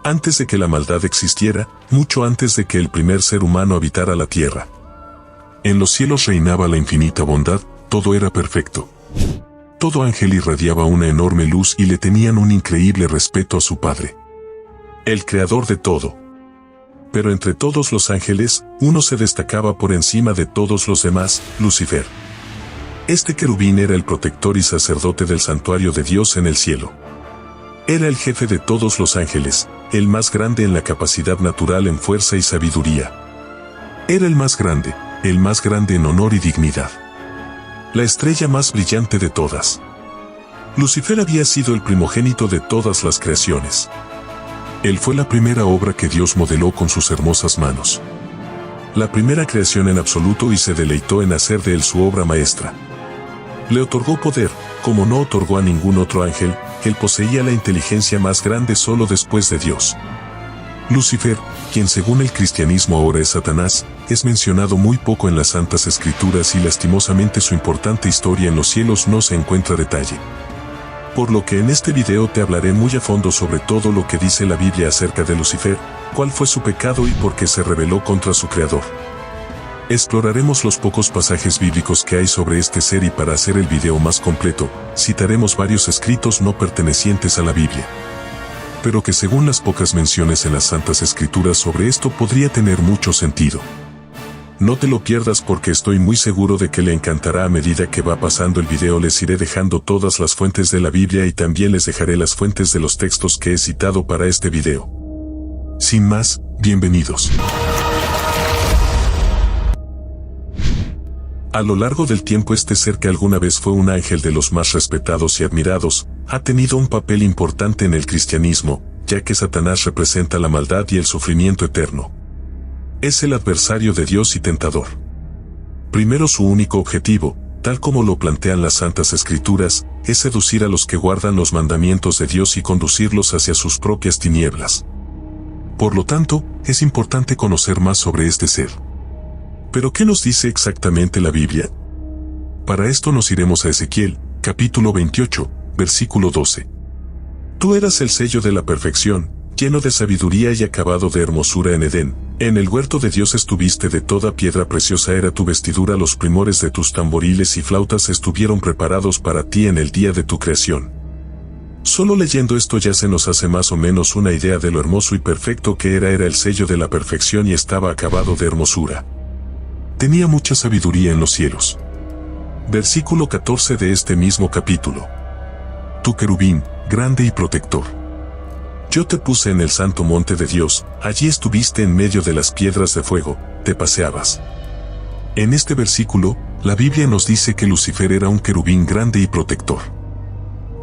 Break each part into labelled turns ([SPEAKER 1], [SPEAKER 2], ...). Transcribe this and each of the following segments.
[SPEAKER 1] Antes de que la maldad existiera, mucho antes de que el primer ser humano habitara la tierra. En los cielos reinaba la infinita bondad, todo era perfecto. Todo ángel irradiaba una enorme luz y le tenían un increíble respeto a su Padre, el creador de todo. Pero entre todos los ángeles, uno se destacaba por encima de todos los demás, Lucifer. Este querubín era el protector y sacerdote del santuario de Dios en el cielo. Era el jefe de todos los ángeles, el más grande en la capacidad natural en fuerza y sabiduría. Era el más grande en honor y dignidad. La estrella más brillante de todas. Lucifer había sido el primogénito de todas las creaciones. Él fue la primera obra que Dios modeló con sus hermosas manos. La primera creación en absoluto y se deleitó en hacer de él su obra maestra. Le otorgó poder, como no otorgó a ningún otro ángel. Él poseía la inteligencia más grande solo después de Dios. Lucifer, quien según el cristianismo ahora es Satanás, es mencionado muy poco en las Santas Escrituras y lastimosamente su importante historia en los cielos no se encuentra detalle. Por lo que en este video te hablaré muy a fondo sobre todo lo que dice la Biblia acerca de Lucifer, cuál fue su pecado y por qué se rebeló contra su creador. Exploraremos los pocos pasajes bíblicos que hay sobre este ser y para hacer el video más completo, citaremos varios escritos no pertenecientes a la Biblia, pero que según las pocas menciones en las Santas Escrituras sobre esto podría tener mucho sentido. No te lo pierdas porque estoy muy seguro de que le encantará. A medida que va pasando el video les iré dejando todas las fuentes de la Biblia y también les dejaré las fuentes de los textos que he citado para este video. Sin más, bienvenidos. A lo largo del tiempo este ser que alguna vez fue un ángel de los más respetados y admirados, ha tenido un papel importante en el cristianismo, ya que Satanás representa la maldad y el sufrimiento eterno. Es el adversario de Dios y tentador. Primero su único objetivo, tal como lo plantean las Santas Escrituras, es seducir a los que guardan los mandamientos de Dios y conducirlos hacia sus propias tinieblas. Por lo tanto, es importante conocer más sobre este ser. ¿Pero qué nos dice exactamente la Biblia? Para esto nos iremos a Ezequiel, capítulo 28, versículo 12. Tú eras el sello de la perfección, lleno de sabiduría y acabado de hermosura en Edén. En el huerto de Dios estuviste, de toda piedra preciosa era tu vestidura, los primores de tus tamboriles y flautas estuvieron preparados para ti en el día de tu creación. Solo leyendo esto ya se nos hace más o menos una idea de lo hermoso y perfecto que era el sello de la perfección y estaba acabado de hermosura. Tenía mucha sabiduría en los cielos. Versículo 14 de este mismo capítulo. Tu querubín, grande y protector. Yo te puse en el santo monte de Dios, allí estuviste en medio de las piedras de fuego, te paseabas. En este versículo, la Biblia nos dice que Lucifer era un querubín grande y protector.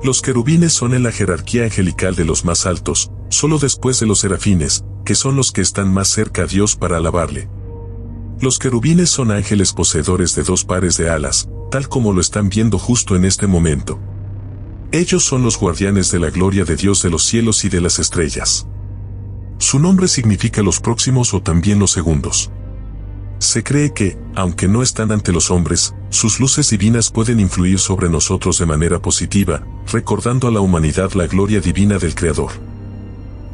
[SPEAKER 1] Los querubines son en la jerarquía angelical de los más altos, solo después de los serafines, que son los que están más cerca a Dios para alabarle. Los querubines son ángeles poseedores de dos pares de alas, tal como lo están viendo justo en este momento. Ellos son los guardianes de la gloria de Dios de los cielos y de las estrellas. Su nombre significa los próximos o también los segundos. Se cree que, aunque no están ante los hombres, sus luces divinas pueden influir sobre nosotros de manera positiva, recordando a la humanidad la gloria divina del Creador.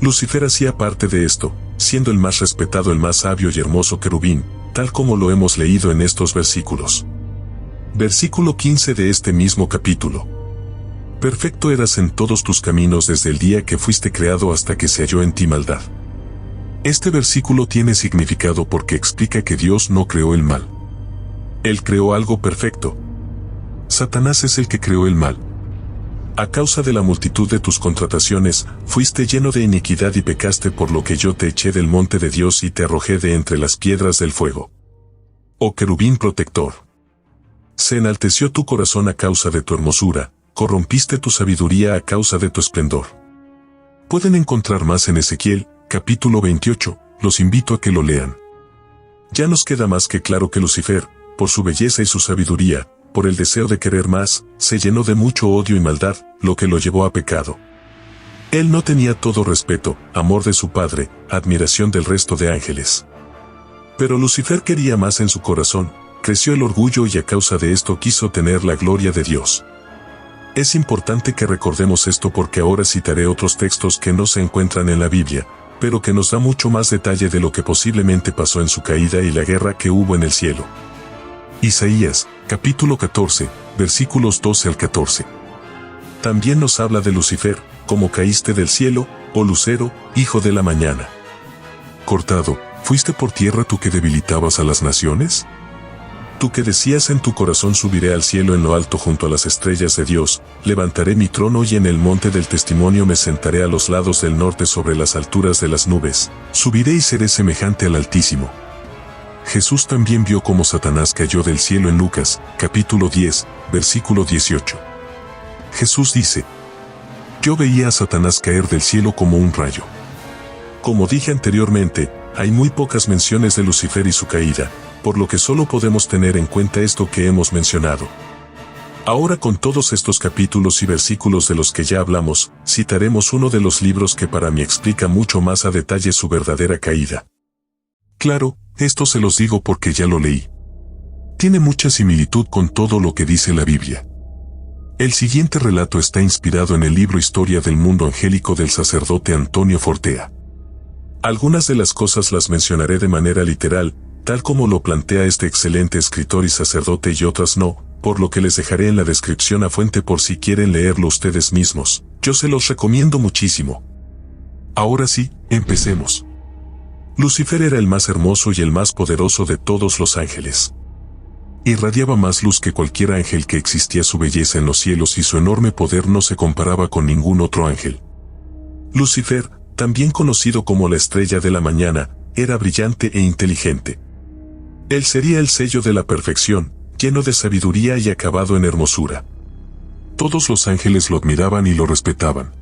[SPEAKER 1] Lucifer hacía parte de esto, siendo el más respetado, el más sabio y hermoso querubín, tal como lo hemos leído en estos versículos. Versículo 15 de este mismo capítulo. Perfecto eras en todos tus caminos desde el día que fuiste creado hasta que se halló en ti maldad. Este versículo tiene significado porque explica que Dios no creó el mal. Él creó algo perfecto. Satanás es el que creó el mal. A causa de la multitud de tus contrataciones, fuiste lleno de iniquidad y pecaste, por lo que yo te eché del monte de Dios y te arrojé de entre las piedras del fuego. Oh querubín protector. Se enalteció tu corazón a causa de tu hermosura, corrompiste tu sabiduría a causa de tu esplendor. Pueden encontrar más en Ezequiel, capítulo 28, los invito a que lo lean. Ya nos queda más que claro que Lucifer, por su belleza y su sabiduría, por el deseo de querer más, se llenó de mucho odio y maldad, lo que lo llevó a pecado. Él no tenía todo respeto, amor de su padre, admiración del resto de ángeles. Pero Lucifer quería más en su corazón, creció el orgullo y a causa de esto quiso tener la gloria de Dios. Es importante que recordemos esto porque ahora citaré otros textos que no se encuentran en la Biblia, pero que nos da mucho más detalle de lo que posiblemente pasó en su caída y la guerra que hubo en el cielo. Isaías, capítulo 14, versículos 12 al 14. También nos habla de Lucifer, como caíste del cielo, oh lucero, hijo de la mañana. Cortado, ¿fuiste por tierra tú que debilitabas a las naciones? Tú que decías en tu corazón subiré al cielo en lo alto junto a las estrellas de Dios, levantaré mi trono y en el monte del testimonio me sentaré a los lados del norte sobre las alturas de las nubes, subiré y seré semejante al Altísimo. Jesús también vio cómo Satanás cayó del cielo en Lucas, capítulo 10, versículo 18. Jesús dice: yo veía a Satanás caer del cielo como un rayo. Como dije anteriormente, hay muy pocas menciones de Lucifer y su caída, por lo que solo podemos tener en cuenta esto que hemos mencionado. Ahora, con todos estos capítulos y versículos de los que ya hablamos, citaremos uno de los libros que para mí explica mucho más a detalle su verdadera caída. Claro, esto se los digo porque ya lo leí. Tiene mucha similitud con todo lo que dice la Biblia. El siguiente relato está inspirado en el libro Historia del Mundo Angélico del sacerdote Antonio Fortea. Algunas de las cosas las mencionaré de manera literal, tal como lo plantea este excelente escritor y sacerdote, y otras no, por lo que les dejaré en la descripción a fuente por si quieren leerlo ustedes mismos. Yo se los recomiendo muchísimo. Ahora sí, empecemos. Lucifer era el más hermoso y el más poderoso de todos los ángeles. Irradiaba más luz que cualquier ángel que existía. Su belleza en los cielos y su enorme poder no se comparaba con ningún otro ángel. Lucifer, también conocido como la estrella de la mañana, era brillante e inteligente. Él sería el sello de la perfección, lleno de sabiduría y acabado en hermosura. Todos los ángeles lo admiraban y lo respetaban.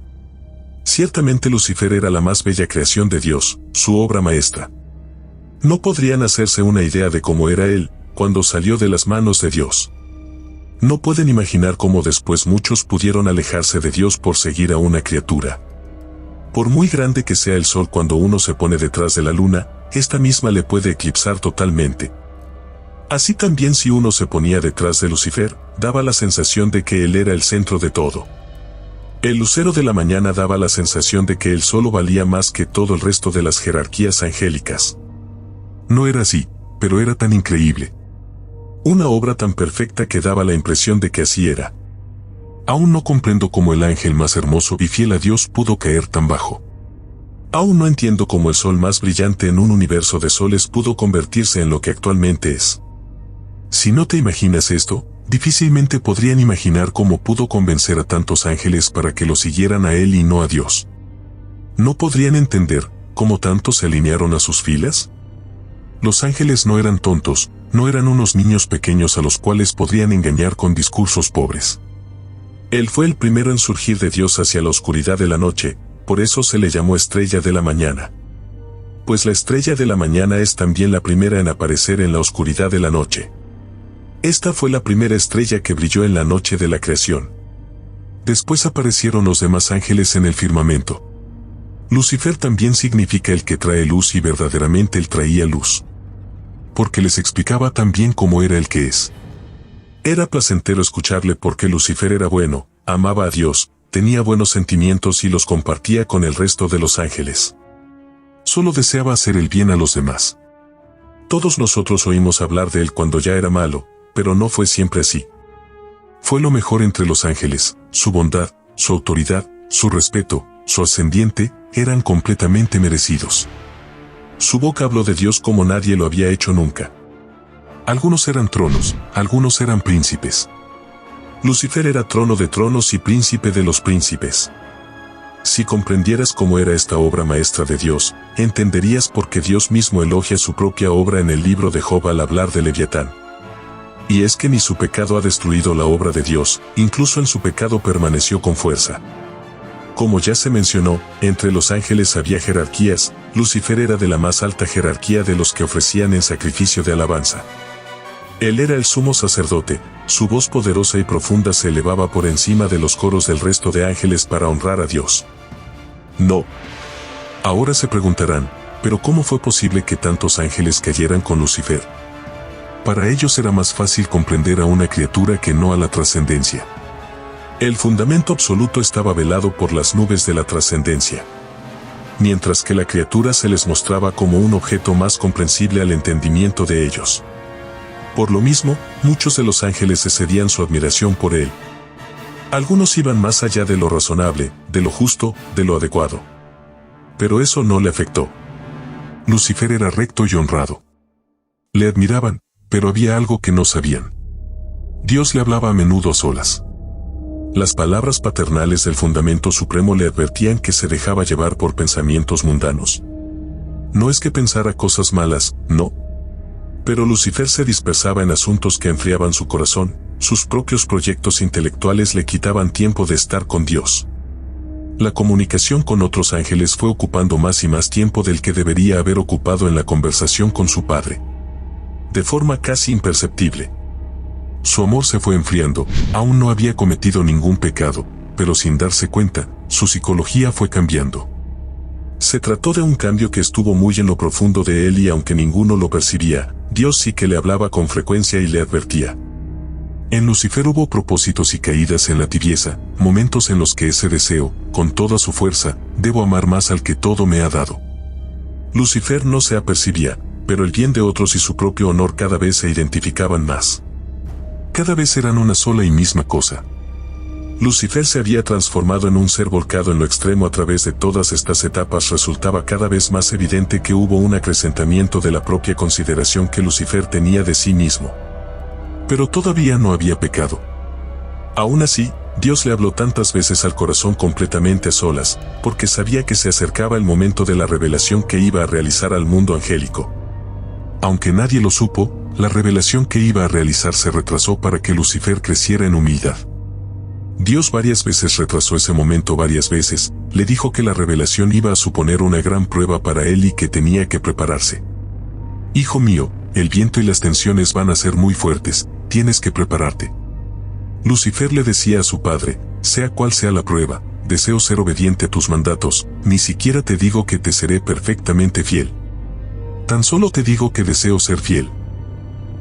[SPEAKER 1] Ciertamente Lucifer era la más bella creación de Dios, su obra maestra. No podrían hacerse una idea de cómo era él, cuando salió de las manos de Dios. No pueden imaginar cómo después muchos pudieron alejarse de Dios por seguir a una criatura. Por muy grande que sea el sol, cuando uno se pone detrás de la luna, esta misma le puede eclipsar totalmente. Así también, si uno se ponía detrás de Lucifer, daba la sensación de que él era el centro de todo. El lucero de la mañana daba la sensación de que él solo valía más que todo el resto de las jerarquías angélicas. No era así, pero era tan increíble. Una obra tan perfecta que daba la impresión de que así era. Aún no comprendo cómo el ángel más hermoso y fiel a Dios pudo caer tan bajo. Aún no entiendo cómo el sol más brillante en un universo de soles pudo convertirse en lo que actualmente es. Si no te imaginas esto, difícilmente podrían imaginar cómo pudo convencer a tantos ángeles para que lo siguieran a él y no a Dios. ¿No podrían entender cómo tantos se alinearon a sus filas? Los ángeles no eran tontos, no eran unos niños pequeños a los cuales podrían engañar con discursos pobres. Él fue el primero en surgir de Dios hacia la oscuridad de la noche, por eso se le llamó estrella de la mañana. Pues la estrella de la mañana es también la primera en aparecer en la oscuridad de la noche. Esta fue la primera estrella que brilló en la noche de la creación. Después aparecieron los demás ángeles en el firmamento. Lucifer también significa el que trae luz, y verdaderamente él traía luz. Porque les explicaba también cómo era el que es. Era placentero escucharle porque Lucifer era bueno, amaba a Dios, tenía buenos sentimientos y los compartía con el resto de los ángeles. Solo deseaba hacer el bien a los demás. Todos nosotros oímos hablar de él cuando ya era malo, pero no fue siempre así. Fue lo mejor entre los ángeles. Su bondad, su autoridad, su respeto, su ascendiente, eran completamente merecidos. Su boca habló de Dios como nadie lo había hecho nunca. Algunos eran tronos, algunos eran príncipes. Lucifer era trono de tronos y príncipe de los príncipes. Si comprendieras cómo era esta obra maestra de Dios, entenderías por qué Dios mismo elogia su propia obra en el libro de Job al hablar de Leviatán. Y es que ni su pecado ha destruido la obra de Dios, incluso en su pecado permaneció con fuerza. Como ya se mencionó, entre los ángeles había jerarquías. Lucifer era de la más alta jerarquía de los que ofrecían en sacrificio de alabanza. Él era el sumo sacerdote, su voz poderosa y profunda se elevaba por encima de los coros del resto de ángeles para honrar a Dios. No. Ahora se preguntarán, ¿pero cómo fue posible que tantos ángeles cayeran con Lucifer? Para ellos era más fácil comprender a una criatura que no a la trascendencia. El fundamento absoluto estaba velado por las nubes de la trascendencia. mientras que la criatura se les mostraba como un objeto más comprensible al entendimiento de ellos. Por lo mismo, muchos de los ángeles excedían su admiración por él. Algunos iban más allá de lo razonable, de lo justo, de lo adecuado. Pero eso no le afectó. Lucifer era recto y honrado. Le admiraban, pero había algo que no sabían. Dios le hablaba a menudo a solas. Las palabras paternales del fundamento supremo le advertían que se dejaba llevar por pensamientos mundanos. No es que pensara cosas malas, no. Pero Lucifer se dispersaba en asuntos que enfriaban su corazón, sus propios proyectos intelectuales le quitaban tiempo de estar con Dios. La comunicación con otros ángeles fue ocupando más y más tiempo del que debería haber ocupado en la conversación con su padre. De forma casi imperceptible. Su amor se fue enfriando, aún no había cometido ningún pecado, pero sin darse cuenta, su psicología fue cambiando. Se trató de un cambio que estuvo muy en lo profundo de él y aunque ninguno lo percibía, Dios sí que le hablaba con frecuencia y le advertía. En Lucifer hubo propósitos y caídas en la tibieza, momentos en los que ese deseo, con toda su fuerza, debo amar más al que todo me ha dado. Lucifer no se apercibía, pero el bien de otros y su propio honor cada vez se identificaban más. Cada vez eran una sola y misma cosa. Lucifer se había transformado en un ser volcado en lo extremo. A través de todas estas etapas resultaba cada vez más evidente que hubo un acrecentamiento de la propia consideración que Lucifer tenía de sí mismo. Pero todavía no había pecado. Aún así, Dios le habló tantas veces al corazón completamente a solas, porque sabía que se acercaba el momento de la revelación que iba a realizar al mundo angélico. Aunque nadie lo supo, la revelación que iba a realizar se retrasó para que Lucifer creciera en humildad. Dios varias veces retrasó ese momento varias veces, le dijo que la revelación iba a suponer una gran prueba para él y que tenía que prepararse. Hijo mío, el viento y las tensiones van a ser muy fuertes, tienes que prepararte. Lucifer le decía a su padre, sea cual sea la prueba, deseo ser obediente a tus mandatos, ni siquiera te digo que te seré perfectamente fiel. Tan solo te digo que deseo ser fiel.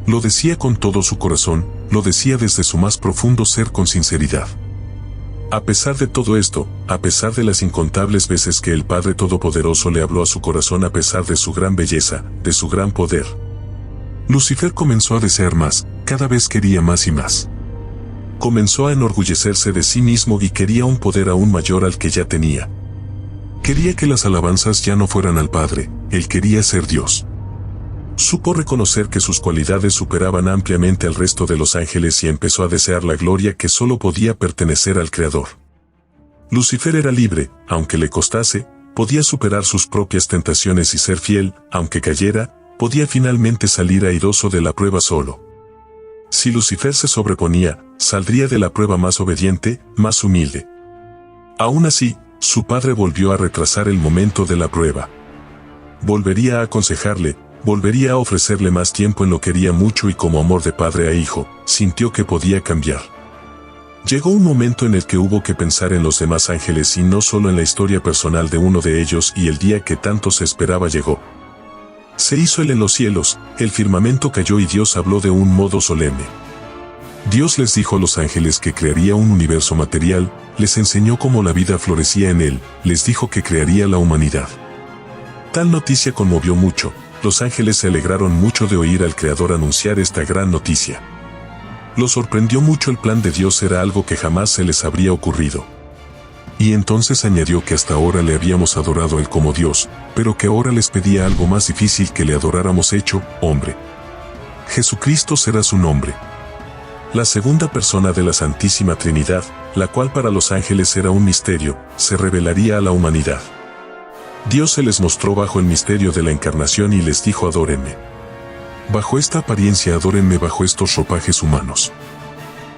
[SPEAKER 1] Lo decía con todo su corazón, lo decía desde su más profundo ser con sinceridad. A pesar de todo esto, a pesar de las incontables veces que el Padre Todopoderoso le habló a su corazón a pesar de su gran belleza, de su gran poder, Lucifer comenzó a desear más, cada vez quería más y más. Comenzó a enorgullecerse de sí mismo y quería un poder aún mayor al que ya tenía. Quería que las alabanzas ya no fueran al Padre, él quería ser Dios. Supo reconocer que sus cualidades superaban ampliamente al resto de los ángeles y empezó a desear la gloria que solo podía pertenecer al Creador. Lucifer era libre, aunque le costase, podía superar sus propias tentaciones y ser fiel, aunque cayera, podía finalmente salir airoso de la prueba solo. Si Lucifer se sobreponía, saldría de la prueba más obediente, más humilde. Aún así, su padre volvió a retrasar el momento de la prueba. Volvería a aconsejarle, volvería a ofrecerle más tiempo en lo que quería mucho y como amor de padre a hijo, sintió que podía cambiar. Llegó un momento en el que hubo que pensar en los demás ángeles y no solo en la historia personal de uno de ellos y el día que tanto se esperaba llegó. Se hizo él en los cielos, el firmamento cayó y Dios habló de un modo solemne. Dios les dijo a los ángeles que crearía un universo material, les enseñó cómo la vida florecía en él, les dijo que crearía la humanidad. Tal noticia conmovió mucho. Los ángeles se alegraron mucho de oír al Creador anunciar esta gran noticia. Los sorprendió mucho el plan de Dios, era algo que jamás se les habría ocurrido. Y entonces añadió que hasta ahora le habíamos adorado a él como Dios, pero que ahora les pedía algo más difícil que le adoráramos hecho hombre. Jesucristo será su nombre. La segunda persona de la Santísima Trinidad, la cual para los ángeles era un misterio, se revelaría a la humanidad. Dios se les mostró bajo el misterio de la encarnación y les dijo: adórenme. Bajo esta apariencia adórenme, bajo estos ropajes humanos.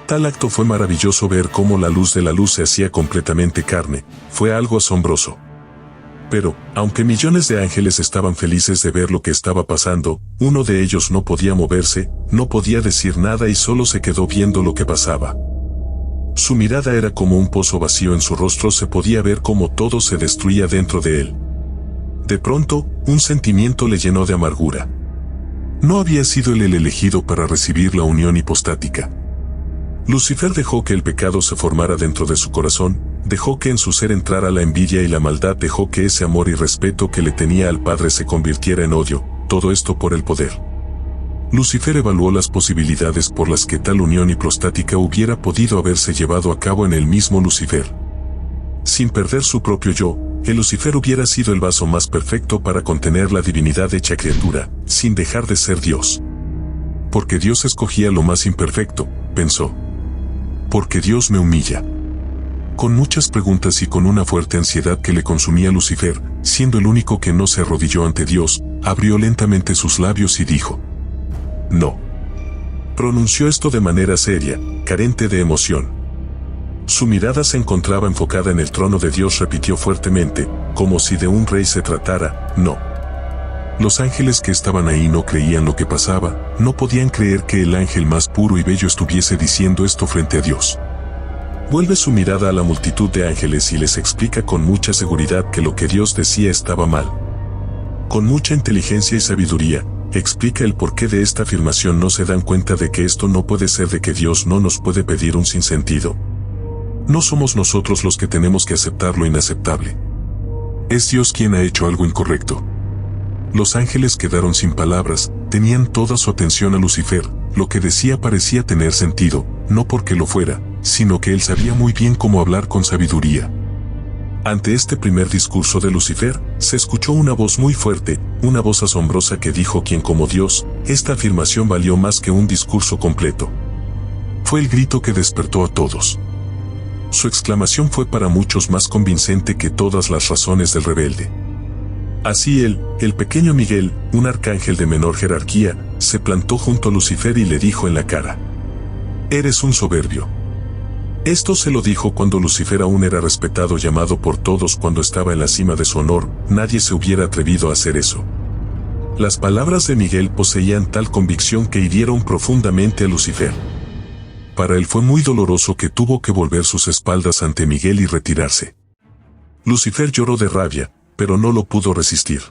[SPEAKER 1] Tal acto fue maravilloso, ver cómo la luz de la luz se hacía completamente carne, fue algo asombroso. Pero, aunque millones de ángeles estaban felices de ver lo que estaba pasando, uno de ellos no podía moverse, no podía decir nada y solo se quedó viendo lo que pasaba. Su mirada era como un pozo vacío, en su rostro se podía ver cómo todo se destruía dentro de él. De pronto, un sentimiento le llenó de amargura. No había sido él el elegido para recibir la unión hipostática. Lucifer dejó que el pecado se formara dentro de su corazón, dejó que en su ser entrara la envidia y la maldad, dejó que ese amor y respeto que le tenía al Padre se convirtiera en odio, todo esto por el poder. Lucifer evaluó las posibilidades por las que tal unión hipostática hubiera podido haberse llevado a cabo en el mismo Lucifer. Sin perder su propio yo, el Lucifer hubiera sido el vaso más perfecto para contener la divinidad hecha criatura, sin dejar de ser Dios. Porque Dios escogía lo más imperfecto, pensó. Porque Dios me humilla. Con muchas preguntas y con una fuerte ansiedad que le consumía Lucifer, siendo el único que no se arrodilló ante Dios, abrió lentamente sus labios y dijo: no. Pronunció esto de manera seria, carente de emoción. Su mirada se encontraba enfocada en el trono de Dios. Repitió fuertemente, como si de un rey se tratara: no. Los ángeles que estaban ahí no creían lo que pasaba, no podían creer que el ángel más puro y bello estuviese diciendo esto frente a Dios. Vuelve su mirada a la multitud de ángeles y les explica con mucha seguridad que lo que Dios decía estaba mal. Con mucha inteligencia y sabiduría, explica el porqué de esta afirmación. No se dan cuenta de que esto no puede ser, de que Dios no nos puede pedir un sinsentido. No somos nosotros los que tenemos que aceptar lo inaceptable. Es Dios quien ha hecho algo incorrecto. Los ángeles quedaron sin palabras, tenían toda su atención a Lucifer. Lo que decía parecía tener sentido, no porque lo fuera, sino que él sabía muy bien cómo hablar con sabiduría. Ante este primer discurso de Lucifer, se escuchó una voz muy fuerte, una voz asombrosa que dijo: ¿quién como Dios? Esta afirmación valió más que un discurso completo. Fue el grito que despertó a todos. Su exclamación fue para muchos más convincente que todas las razones del rebelde. Así él, el pequeño Miguel, un arcángel de menor jerarquía, se plantó junto a Lucifer y le dijo en la cara: eres un soberbio. Esto se lo dijo cuando Lucifer aún era respetado, llamado por todos, cuando estaba en la cima de su honor. Nadie se hubiera atrevido a hacer eso. Las palabras de Miguel poseían tal convicción que hirieron profundamente a Lucifer. Para él fue muy doloroso, que tuvo que volver sus espaldas ante Miguel y retirarse. Lucifer lloró de rabia, pero no lo pudo resistir.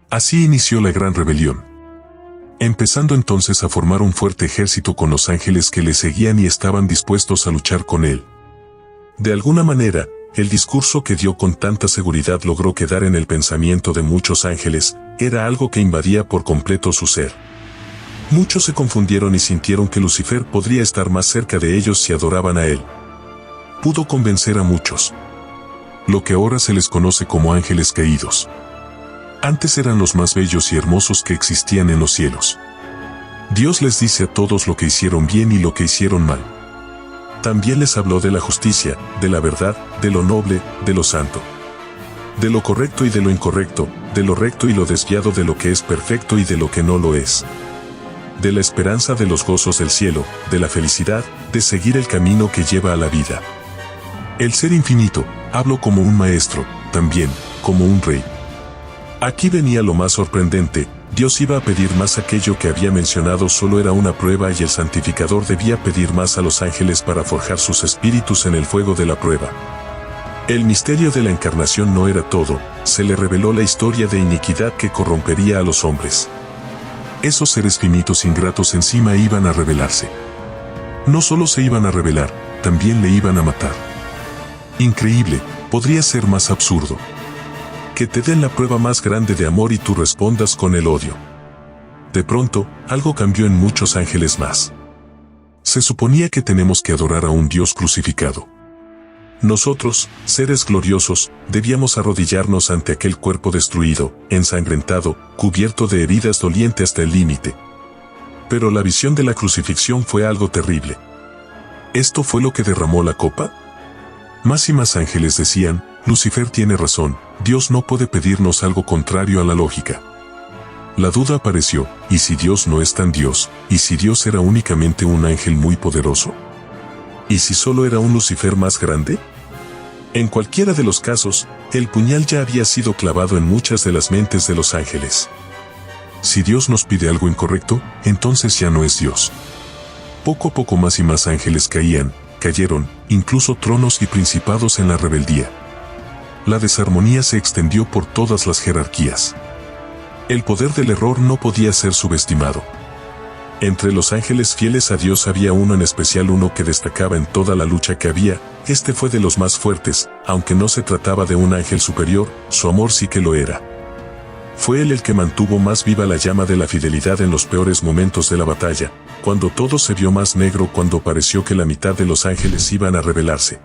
[SPEAKER 1] Así inició la gran rebelión. Empezando entonces a formar un fuerte ejército con los ángeles que le seguían y estaban dispuestos a luchar con él. De alguna manera, el discurso que dio con tanta seguridad logró quedar en el pensamiento de muchos ángeles. Era algo que invadía por completo su ser. Muchos se confundieron y sintieron que Lucifer podría estar más cerca de ellos si adoraban a él. Pudo convencer a muchos. Lo que ahora se les conoce como ángeles caídos. Antes eran los más bellos y hermosos que existían en los cielos. Dios les dice a todos lo que hicieron bien y lo que hicieron mal. También les habló de la justicia, de la verdad, de lo noble, de lo santo. De lo correcto y de lo incorrecto, de lo recto y lo desviado, de lo que es perfecto y de lo que no lo es. De la esperanza, de los gozos del cielo, de la felicidad, de seguir el camino que lleva a la vida. El ser infinito, habló como un maestro, también, como un rey. Aquí venía lo más sorprendente: Dios iba a pedir más. Aquello que había mencionado solo era una prueba y el santificador debía pedir más a los ángeles para forjar sus espíritus en el fuego de la prueba. El misterio de la encarnación no era todo, se le reveló la historia de iniquidad que corrompería a los hombres. Esos seres finitos ingratos encima iban a rebelarse. No solo se iban a rebelar, también le iban a matar. Increíble, podría ser más absurdo. Que te den la prueba más grande de amor y tú respondas con el odio. De pronto, algo cambió en muchos ángeles más. Se suponía que tenemos que adorar a un Dios crucificado. Nosotros, seres gloriosos, debíamos arrodillarnos ante aquel cuerpo destruido, ensangrentado, cubierto de heridas, doliente hasta el límite. Pero la visión de la crucifixión fue algo terrible. ¿Esto fue lo que derramó la copa? Más y más ángeles decían: Lucifer tiene razón, Dios no puede pedirnos algo contrario a la lógica. La duda apareció: ¿y si Dios no es tan Dios? ¿Y si Dios era únicamente un ángel muy poderoso? ¿Y si solo era un Lucifer más grande? En cualquiera de los casos, el puñal ya había sido clavado en muchas de las mentes de los ángeles. Si Dios nos pide algo incorrecto, entonces ya no es Dios. Poco a poco más y más ángeles cayeron, incluso tronos y principados en la rebeldía. La desarmonía se extendió por todas las jerarquías. El poder del error no podía ser subestimado. Entre los ángeles fieles a Dios había uno en especial, uno que destacaba en toda la lucha que había. Este fue de los más fuertes, aunque no se trataba de un ángel superior, su amor sí que lo era. Fue él el que mantuvo más viva la llama de la fidelidad en los peores momentos de la batalla, cuando todo se vio más negro, cuando pareció que la mitad de los ángeles iban a rebelarse.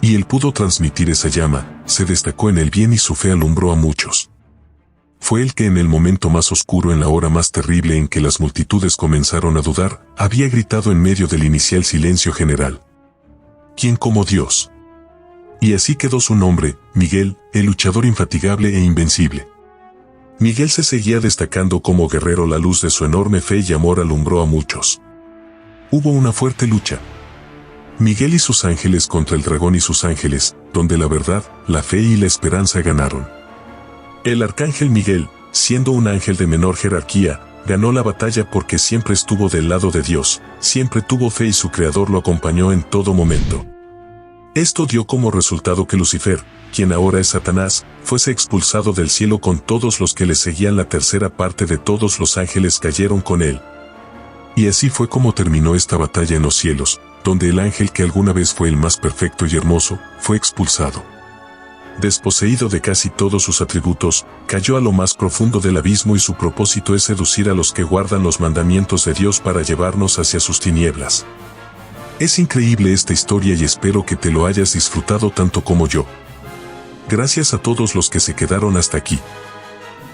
[SPEAKER 1] Y él pudo transmitir esa llama, se destacó en el bien y su fe alumbró a muchos. Fue el que en el momento más oscuro, en la hora más terrible en que las multitudes comenzaron a dudar, había gritado en medio del inicial silencio general: ¿quién como Dios? Y así quedó su nombre, Miguel, el luchador infatigable e invencible. Miguel se seguía destacando como guerrero, la luz de su enorme fe y amor alumbró a muchos. Hubo una fuerte lucha. Miguel y sus ángeles contra el dragón y sus ángeles, donde la verdad, la fe y la esperanza ganaron. El arcángel Miguel, siendo un ángel de menor jerarquía, ganó la batalla porque siempre estuvo del lado de Dios, siempre tuvo fe y su creador lo acompañó en todo momento. Esto dio como resultado que Lucifer, quien ahora es Satanás, fuese expulsado del cielo con todos los que le seguían. La tercera parte de todos los ángeles cayeron con él. Y así fue como terminó esta batalla en los cielos, donde el ángel que alguna vez fue el más perfecto y hermoso, fue expulsado. Desposeído de casi todos sus atributos, cayó a lo más profundo del abismo y su propósito es seducir a los que guardan los mandamientos de Dios para llevarnos hacia sus tinieblas. Es increíble esta historia y espero que te lo hayas disfrutado tanto como yo. Gracias a todos los que se quedaron hasta aquí.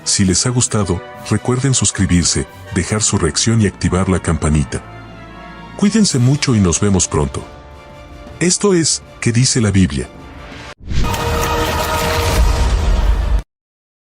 [SPEAKER 1] Si les ha gustado, recuerden suscribirse, dejar su reacción y activar la campanita. Cuídense mucho y nos vemos pronto. Esto es, ¿qué dice la Biblia?